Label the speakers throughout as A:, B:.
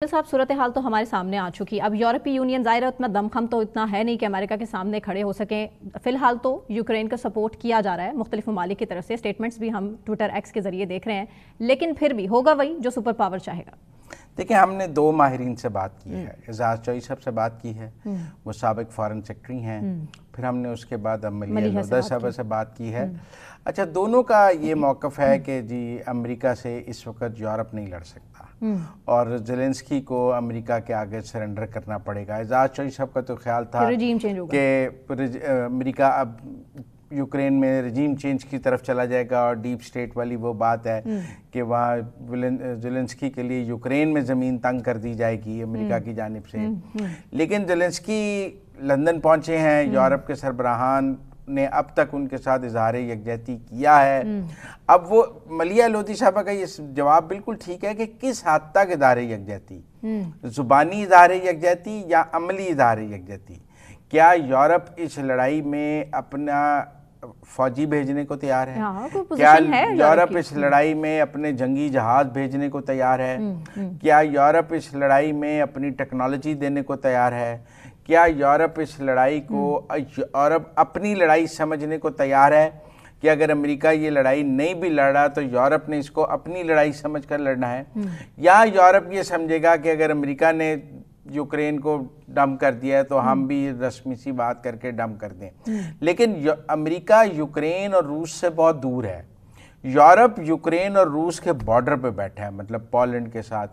A: साहब सूरत हाल तो हमारे सामने आ चुकी। अब यूरोपीय यूनियन ज़ाहिर है उतना दमखम तो इतना है नहीं कि अमेरिका के सामने खड़े हो सकें। फिलहाल तो यूक्रेन का सपोर्ट किया जा रहा है मुख्तलिफ ममालिक की तरफ से, स्टेटमेंट्स भी हम ट्विटर एक्स के जरिए देख रहे हैं, लेकिन फिर भी होगा वही जो सुपर पावर चाहेगा। देखिए,
B: हमने दो माहिरीन से बात की है, एजाज चौई साहब से बात की है, वो साबिक फॉरेन सेक्रेटरी हैं, फिर हमने उसके बाद मलिया साहब से बात की है। अच्छा, दोनों का ये मौक़िफ़ है कि जी अमेरिका से इस वक्त यूरोप नहीं लड़ सकता और ज़ेलेंस्की को अमेरिका के आगे सरेंडर करना पड़ेगा। एजाज चौई साहब का तो ख्याल था कि अमेरिका अब यूक्रेन में रजीम चेंज की तरफ चला जाएगा और डीप स्टेट वाली वो बात है कि वहाँ ज़ेलेंस्की के लिए यूक्रेन में ज़मीन तंग कर दी जाएगी अमेरिका की जानिब से। लेकिन ज़ेलेंस्की लंदन पहुँचे हैं, यूरोप के सरबराहान ने अब तक उनके साथ इजहार यकजहती किया है। अब वो मलिया लोधी साहबा का ये जवाब बिल्कुल ठीक है कि किस हद तक इजहार यकजहती, ज़ुबानी इजहार यकजहती या अमली इजहार यकजहती। क्या यूरोप इस लड़ाई में अपना फौजी भेजने को तैयार है? क्या यूरोप इस लड़ाई में अपने जंगी जहाज भेजने को तैयार है? क्या यूरोप इस लड़ाई में अपनी टेक्नोलॉजी देने को तैयार है? क्या यूरोप इस लड़ाई को यूरोप अपनी लड़ाई समझने को तैयार है कि अगर अमेरिका ये लड़ाई नहीं भी लड़ा तो यूरोप ने इसको अपनी लड़ाई समझकर लड़ना है? या यूरोप ये समझेगा कि अगर अमेरिका ने यूक्रेन को डंप कर दिया है तो हम भी रस्मी सी बात करके डंप कर दें? लेकिन अमेरिका यूक्रेन और रूस से बहुत दूर है। यूरोप यूक्रेन और रूस के बॉर्डर पे बैठा है, मतलब पोलैंड के साथ।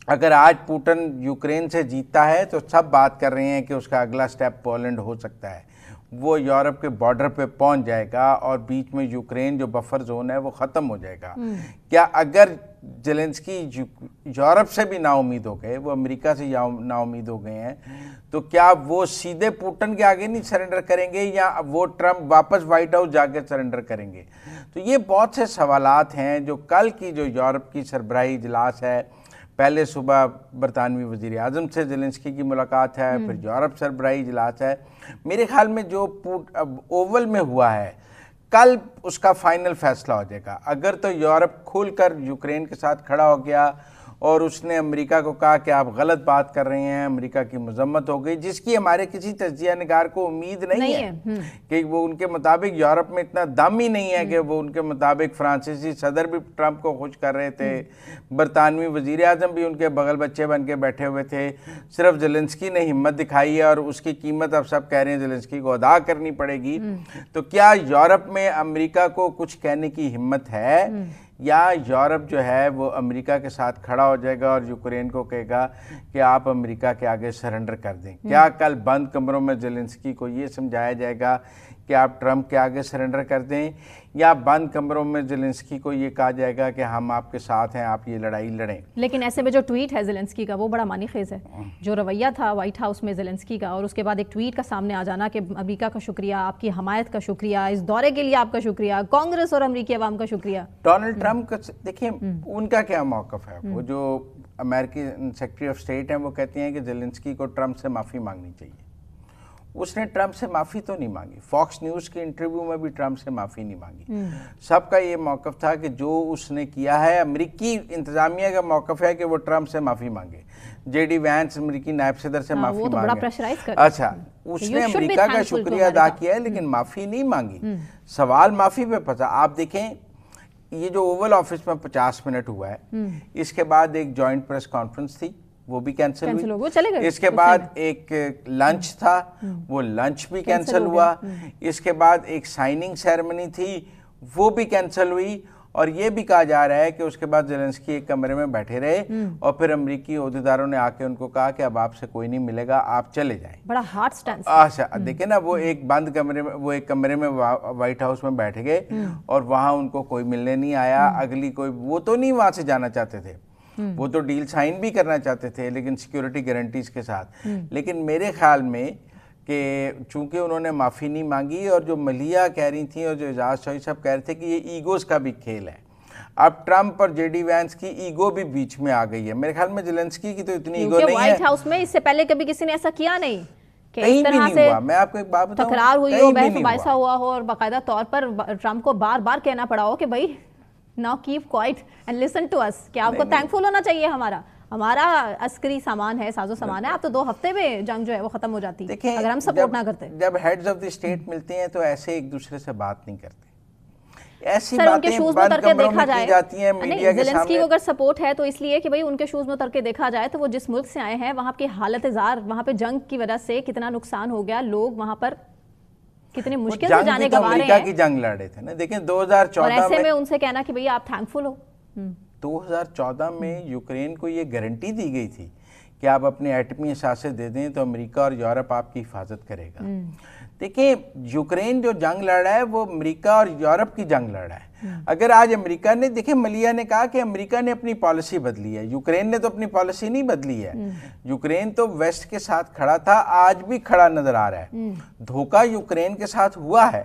B: अगर आज पुतिन यूक्रेन से जीतता है तो सब बात कर रहे हैं कि उसका अगला स्टेप पोलैंड हो सकता है। वो यूरोप के बॉर्डर पे पहुंच जाएगा और बीच में यूक्रेन जो बफर जोन है वो ख़त्म हो जाएगा। क्या अगर ज़ेलेंस्की यूरोप से भी नाउमीद हो गए, वो अमेरिका से नाउमीद हो गए हैं, तो क्या वो सीधे पुतिन के आगे नहीं सरेंडर करेंगे या वो ट्रंप वापस वाइट हाउस जाके सरेंडर करेंगे? तो ये बहुत से सवालात हैं जो कल की जो यूरोप की सरबराही इजलास है, पहले सुबह बरतानवी वज़ीर आज़म से ज़ेलेंस्की की मुलाकात है, फिर यूरोप सरबराही इजलास है। मेरे ख्याल में जो ओवल में हुआ है कल उसका फाइनल फैसला हो जाएगा। अगर तो यूरोप खुलकर यूक्रेन के साथ खड़ा हो गया और उसने अमेरिका को कहा कि आप गलत बात कर रहे हैं, अमेरिका की मजम्मत हो गई, जिसकी हमारे किसी तज्जिया निगार को उम्मीद नहीं है कि वो उनके मुताबिक यूरोप में इतना दम ही नहीं है कि वो उनके मुताबिक फ्रांसीसी सदर भी ट्रंप को खुश कर रहे थे, बरतानवी वज़ीर आज़म भी उनके बगल बच्चे बन के बैठे हुए थे। सिर्फ ज़ेलेंस्की ने हिम्मत दिखाई है और उसकी कीमत अब सब कह रहे हैं ज़ेलेंस्की को अदा करनी पड़ेगी। तो क्या यूरोप में अमेरिका को कुछ कहने की हिम्मत है या यूरोप जो है वो अमेरिका के साथ खड़ा हो जाएगा और यूक्रेन को कहेगा कि आप अमेरिका के आगे सरेंडर कर दें? क्या कल बंद कमरों में ज़ेलेंस्की को ये समझाया जाएगा कि आप ट्रंप के आगे सरेंडर कर दें, या बंद कमरों में ज़ेलेंस्की को ये कहा जाएगा कि हम आपके साथ हैं, आप ये लड़ाई लड़ें?
A: लेकिन ऐसे में जो ट्वीट है ज़ेलेंस्की का वो बड़ा मानीखेज़ है। जो रवैया था वाइट हाउस में ज़ेलेंस्की का और उसके बाद एक ट्वीट का सामने आ जाना कि अमेरिका का शुक्रिया, आपकी हमायत का शुक्रिया, इस दौरे के लिए आपका शुक्रिया, कांग्रेस और अमेरिकी अवाम का शुक्रिया।
B: डोनाल्ड ट्रंप का देखिए उनका क्या मौक़िफ़ है। वो जो अमेरिकी सेक्रेटरी ऑफ स्टेट हैं वो कहते हैं कि ज़ेलेंस्की को ट्रंप से माफ़ी मांगनी चाहिए। उसने ट्रंप से माफ़ी तो नहीं मांगी, फॉक्स न्यूज़ के इंटरव्यू में भी ट्रंप से माफ़ी नहीं मांगी। सबका ये मौक़िफ़ था कि जो उसने किया है, अमेरिकी इंतज़ामिया का मौक़िफ़ है कि वो ट्रंप से माफ़ी मांगे। जेडी वैंस अमेरिकी नायब सदर से माफ़ी मांगे। अच्छा, उसने अमेरिका का शुक्रिया अदा किया है लेकिन माफ़ी नहीं मांगी। सवाल माफ़ी पे फंसा। आप देखें, ये जो ओवल ऑफिस में 50 मिनट हुआ है, इसके बाद एक जॉइंट प्रेस कॉन्फ्रेंस थी, वो भी कैंसिल हुई। इसके बाद एक लंच था, वो लंच भी कैंसिल हुआ। इसके बाद एक साइनिंग सेरेमनी थी, वो भी कैंसिल हुई। और ये भी कहा जा रहा है कि उसके बाद ज़ेलेंस्की एक कमरे में बैठे रहे और फिर अमेरिकी ओहदेदारों ने आके उनको कहा कि अब आपसे कोई नहीं मिलेगा, आप चले जाएं।
A: बड़ा हार्ड स्टैंड।
B: अच्छा, देखिए ना, वो एक बंद कमरे में, वो एक कमरे में व्हाइट हाउस में बैठ गए और वहाँ उनको कोई मिलने नहीं आया। अगली कोई, वो तो नहीं वहाँ से जाना चाहते थे, वो तो डील साइन भी करना चाहते थे लेकिन सिक्योरिटी गारंटीज के साथ। लेकिन मेरे ख्याल में कि चूंकि उन्होंने माफ़ी नहीं मांगी और जो मलिया कह रही थी और जो एजाज चौई साहब कह रहे थे कि ये ईगोज़ का भी खेल है। अब ट्रंप और जेडी वैंस की ईगो भी बीच में आ गई है। मेरे ख्याल में ज़ेलेंस्की की तो इतनी ईगो नहीं है।
A: व्हाइट हाउस में इससे पहले कभी किसी ने ऐसा किया नहीं कि
B: इस तरह से मैं आपको एक बात बताऊं,
A: तकरार हुई हो, बहस मुबाहिसा हुआ हो और बाकायदा तौर पर ट्रंप को बार बार कहना पड़ा हो कि भाई now keep quiet and listen to us, कि आपको थैंकफुल होना चाहिए हमारा। ہمارا عسکری سامان ہے، سازو سامان ہے، آپ تو 2 ہفتے میں جنگ جو ہے وہ ختم ہو جاتی ہے اگر ہم سپورٹ نہ کرتے.
B: جب ہیڈز آف دی اسٹیٹ ملتے ہیں تو ایسے ایک دوسرے سے بات نہیں کرتے، ایسی
A: سر ان کے شوز میں اتر کے دیکھا
B: کی جاتی ہیں میڈیا کے
A: زیلنسکی
B: سامنے.
A: کو اگر سپورٹ ہے تو اس لیے کہ بھئی ان کے شوز میں اتر کے دیکھا جائے تو وہ جس ملک سے آئے ہیں وہاں کی حالت زار، وہاں پہ جنگ کی وجہ سے کتنا نقصان ہو گیا، لوگ وہاں پر کتنے مشکل سے جانے گوا رہے ہیں.
B: امریکہ کی جنگ لڑے تھے نا، دیکھیں 2014
A: اور ایسے میں ان سے کہنا کہ بھئی آپ تھینکفل ہو.
B: 2014 میں یوکرین کو یہ گارنٹی دی گئی تھی کہ آپ اپنے ایٹمی اثاثے دے دیں تو امریکہ اور یورپ آپ کی حفاظت کرے گا. دیکھیں یوکرین جو جنگ لڑ رہا ہے وہ امریکہ اور یورپ کی جنگ لڑ رہا ہے. اگر آج امریکہ نے، دیکھیں ملیہ نے کہا کہ امریکہ نے اپنی پالیسی بدلی ہے، یوکرین نے تو اپنی پالیسی نہیں بدلی ہے. یوکرین تو ویسٹ کے ساتھ کھڑا تھا، آج بھی کھڑا نظر آ رہا ہے. دھوکہ یوکرین کے ساتھ ہوا ہے،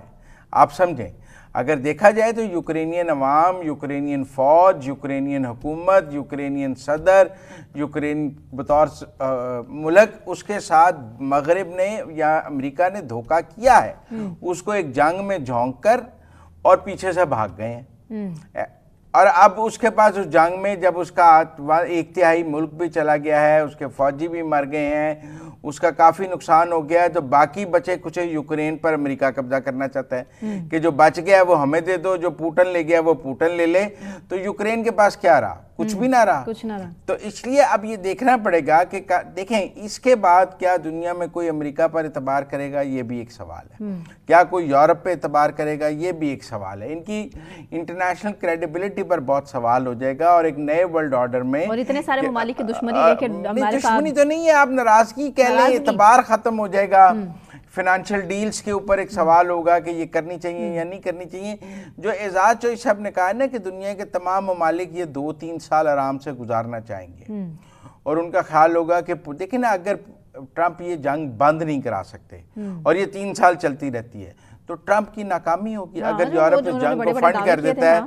B: آپ سمجھیں. اگر دیکھا جائے تو یوکرینین عوام، یوکرینین فوج، یوکرینین حکومت، یوکرینین صدر، یوکرین بطور ملک، اس کے ساتھ مغرب نے یا امریکہ نے دھوکہ کیا ہے. اس کو ایک جنگ میں جھونک کر اور پیچھے سے بھاگ گئے ہیں. اور اب اس کے پاس اس جنگ میں جب اس کا 1/3 ملک بھی چلا گیا ہے، اس کے فوجی بھی مر گئے ہیں، اس کا کافی نقصان ہو گیا ہے، تو باقی بچے کچھ یوکرین پر امریکہ قبضہ کرنا چاہتا ہے کہ جو بچ گیا ہے وہ ہمیں دے دو، جو پوٹن لے گیا وہ پوٹن لے لے. تو یوکرین کے پاس کیا رہا؟ کچھ بھی نہ رہا. تو اس لیے اب یہ دیکھنا پڑے گا کہ دیکھیں اس کے بعد کیا دنیا میں کوئی امریکہ پر اعتبار کرے گا، یہ بھی ایک سوال ہے. کیا کوئی یورپ پہ اعتبار کرے گا، یہ بھی ایک سوال ہے. ان کی انٹرنیشنل کریڈیبلٹی پر بہت سوال ہو جائے گا. اور ایک نئے ورلڈ آرڈر میں،
A: اور اتنے سارے ممالک کی دشمنی
B: تو نہیں ہے، آپ ناراضگی کہہ لیں، اعتبار ختم ہو جائے گا. فائنانشل ڈیلز کے اوپر ایک سوال ہوگا کہ یہ کرنی چاہیے یا نہیں کرنی چاہیے. جو اعزاز چوئی صاحب نے کہا ہے نا کہ دنیا کے تمام ممالک یہ 2-3 سال آرام سے گزارنا چاہیں گے، اور ان کا خیال ہوگا کہ دیکھیں نا اگر ٹرمپ یہ جنگ بند نہیں کرا سکتے اور یہ 3 سال چلتی رہتی ہے تو ٹرمپ کی ناکامی ہوگی. اگر یورپ اس جنگ کو فنڈ کر دیتا ہے،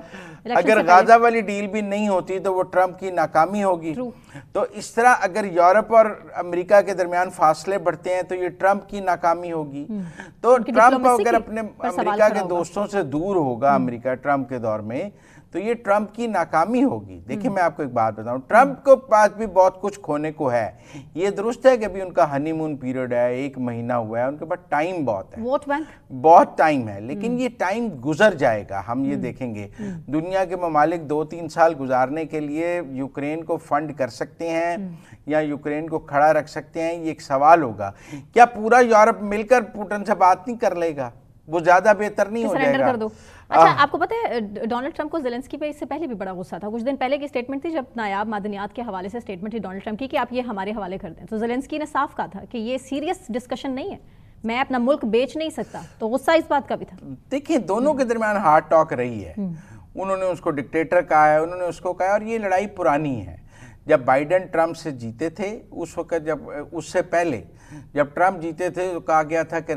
B: اگر غزہ والی ڈیل بھی نہیں ہوتی تو وہ ٹرمپ کی ناکامی ہوگی. تو اس طرح اگر یورپ اور امریکہ کے درمیان فاصلے بڑھتے ہیں تو یہ ٹرمپ کی ناکامی ہوگی. تو ٹرمپ اگر اپنے امریکہ کے دوستوں سے دور ہوگا، امریکہ ٹرمپ کے دور میں، تو یہ ٹرمپ کی ناکامی ہوگی. دیکھیں میں آپ کو ایک بات بتاؤں، ٹرمپ کو پاس بھی بہت کچھ کھونے کو ہے. یہ درست ہے کہ ابھی ان کا ہنی مون پیریڈ ہے، 1 مہینہ ہوا ہے، ان کے پاس ٹائم بہت ہے،
A: ووٹ بینک
B: بہت ٹائم ہے. لیکن یہ ٹائم گزر جائے گا. ہم یہ دیکھیں گے دنیا کے ممالک 2-3 سال گزارنے کے لیے یوکرین کو فنڈ کر سکتے ہیں یا یوکرین کو کھڑا رکھ سکتے ہیں. یہ ایک سوال ہوگا. کیا پورا یورپ مل کر پوٹن سے بات نہیں کر لے گا؟ وہ زیادہ بہتر نہیں ہو جائے گا؟
A: اچھا آپ کو پتہ ہے ڈونلڈ ٹرمپ کو زیلنسکی پہ اس سے پہلے بھی بڑا غصہ تھا. کچھ دن پہلے کی سٹیٹمنٹ تھی جب نایاب معدنیات کے حوالے سے سٹیٹمنٹ تھی ڈونلڈ ٹرمپ کی کہ آپ یہ ہمارے حوالے کر دیں. تو زیلنسکی نے صاف کہا تھا کہ یہ سیریس ڈسکشن نہیں ہے، میں اپنا ملک بیچ نہیں سکتا. تو غصہ اس بات کا بھی تھا.
B: دیکھیں دونوں کے درمیان ہارڈ ٹاک رہی ہے. انہوں نے اس کو ڈکٹیٹر کہا ہے، انہوں نے اس کو کہا، اور یہ لڑائی پرانی ہے. جب بائیڈن ٹرمپ سے جیتے تھے اس وقت، جب اس سے پہلے جب ٹرمپ جیتے تھے تو کہا گیا تھا کہ